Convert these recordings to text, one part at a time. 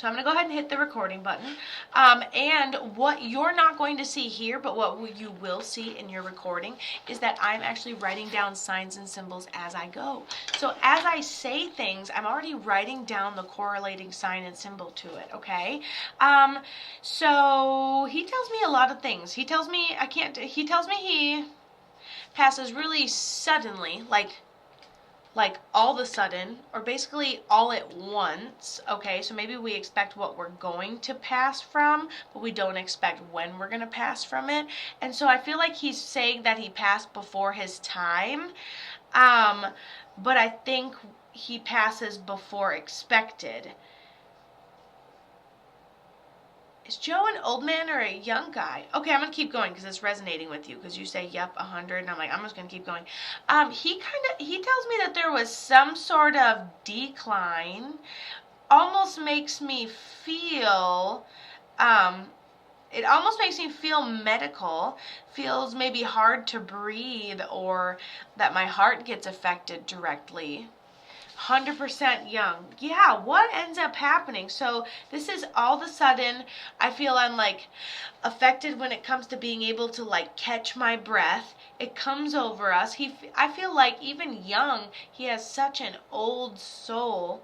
So I'm going to go ahead and hit the recording button. And what you're not going to see here, but what you will see in your recording, is that I'm actually writing down signs and symbols as I go. So as I say things, I'm already writing down the correlating sign and symbol to it, okay? So he tells me a lot of things. He tells me he passes really suddenly, like all of a sudden, or basically all at once, okay? So maybe we expect what we're going to pass from, but we don't expect when we're going to pass from it. And so I feel like he's saying that he passed before his time, but I think he passes before expected. Is Joe an old man or a young guy? Okay, I'm going to keep going because it's resonating with you, because you say, yep, 100, and I'm like, I'm just going to keep going. He tells me that there was some sort of decline. Almost makes me feel, it almost makes me feel medical. Feels maybe hard to breathe, or that my heart gets affected directly. 100% young. Yeah, what ends up happening? So this is all of a sudden, I feel I'm like affected when it comes to being able to like catch my breath. It comes over us. I feel like even young, he has such an old soul.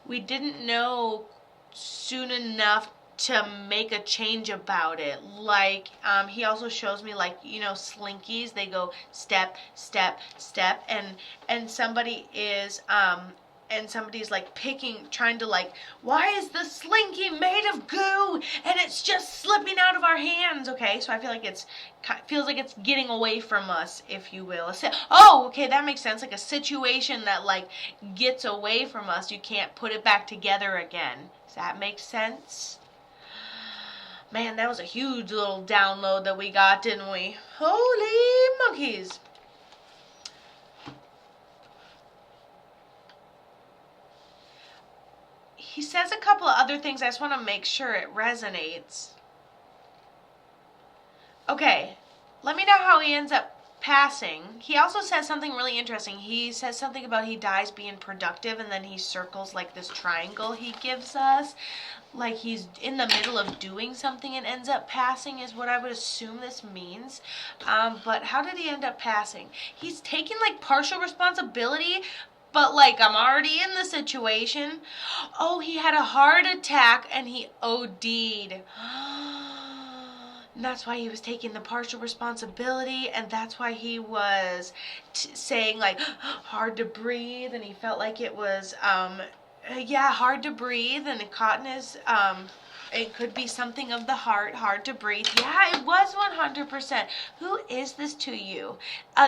We didn't know soon enough to make a change about it. Like, he also shows me, like, you know, slinkies. They go step, step, step, and somebody is, and somebody's like trying to like, why is the slinky made of goo and it's just slipping out of our hands? Okay, so I feel like feels like it's getting away from us, if you will. Oh, okay, that makes sense. Like a situation that like gets away from us, you can't put it back together again. Does that make sense? Man, that was a huge little download that we got, didn't we? Holy monkeys. He says a couple of other things. I just want to make sure it resonates. Okay, let me know how he ends up passing. He also says something really interesting. He says something about he dies being productive, and then he circles like this triangle he gives us. Like he's in the middle of doing something and ends up passing is what I would assume this means. But how did he end up passing? He's taking like partial responsibility, but like I'm already in the situation. Oh, he had a heart attack and he OD'd. And that's why he was taking the partial responsibility, and that's why he was saying like hard to breathe, and he felt like it was hard to breathe, and it caught in his it could be something of the heart, hard to breathe. Yeah, it was 100%. Who is this to you?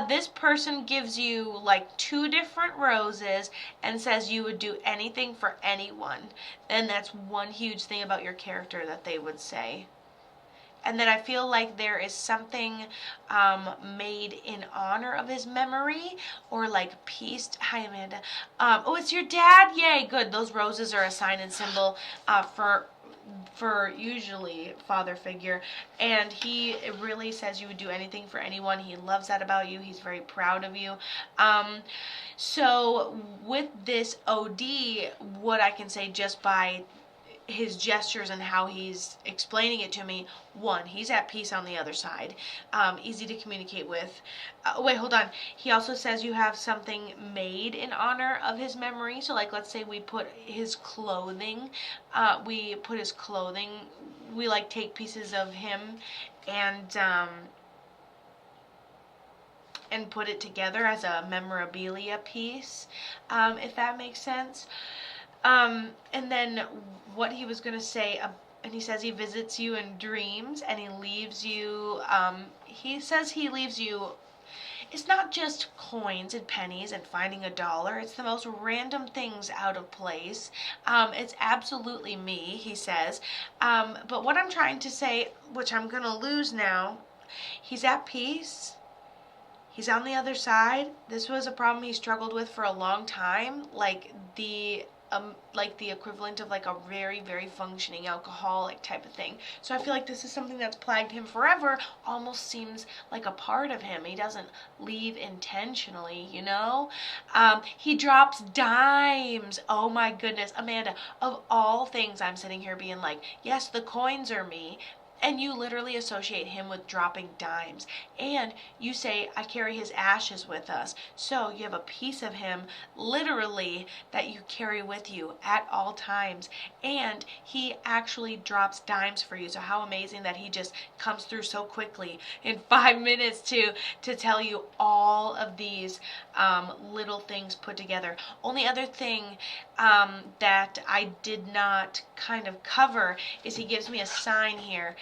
This person gives you like 2 different roses and says you would do anything for anyone. And that's one huge thing about your character that they would say. And then I feel like there is something made in honor of his memory, or like pieced. Hi, Amanda. Oh, it's your dad? Yay, good. Those roses are a sign and symbol for usually father figure. And he really says you would do anything for anyone. He loves that about you. He's very proud of you. So with this OD, what I can say just by his gestures and how he's explaining it to me, 1, he's at peace on the other side, easy to communicate with. Wait, hold on. He also says you have something made in honor of his memory. So like, let's say we put his clothing, we like take pieces of him and put it together as a memorabilia piece, if that makes sense. And then what he was going to say, and he says he visits you in dreams, and he leaves you, he says he leaves you, it's not just coins and pennies and finding a dollar, it's the most random things out of place. It's absolutely me, he says. But what I'm trying to say, which I'm going to lose now, he's at peace. He's on the other side. This was a problem he struggled with for a long time. Like the like the equivalent of like a very, very functioning alcoholic type of thing. So I feel like this is something that's plagued him forever, almost seems like a part of him. He doesn't leave intentionally, you know? He drops dimes. Oh my goodness, Amanda, of all things, I'm sitting here being like, yes, the coins are me. And you literally associate him with dropping dimes. And you say, I carry his ashes with us. So you have a piece of him literally that you carry with you at all times. And he actually drops dimes for you. So how amazing that he just comes through so quickly in 5 minutes to tell you all of these little things put together. Only other thing that I did not kind of cover is he gives me a sign here.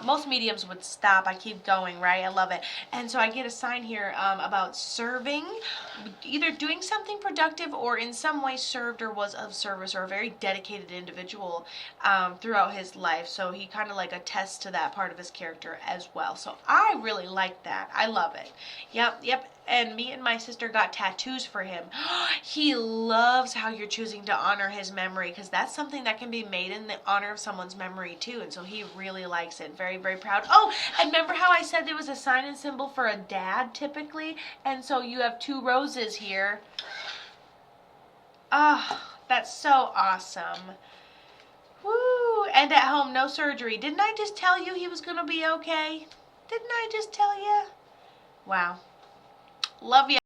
Most mediums would stop. I keep going, right? I love it. And so I get a sign here about serving, either doing something productive or in some way served or was of service, or a very dedicated individual throughout his life. So he kind of like attests to that part of his character as well. So I really like that. I love it. Yep. And me and my sister got tattoos for him. He loves how you're choosing to honor his memory, because that's something that can be made in the honor of someone's memory too. And so he really likes it. Very, very proud. Oh, and remember how I said there was a sign and symbol for a dad typically? And so you have 2 roses here. Oh, that's so awesome. Woo! And at home, no surgery. Didn't I just tell you he was going to be okay? Didn't I just tell you? Wow. Love you.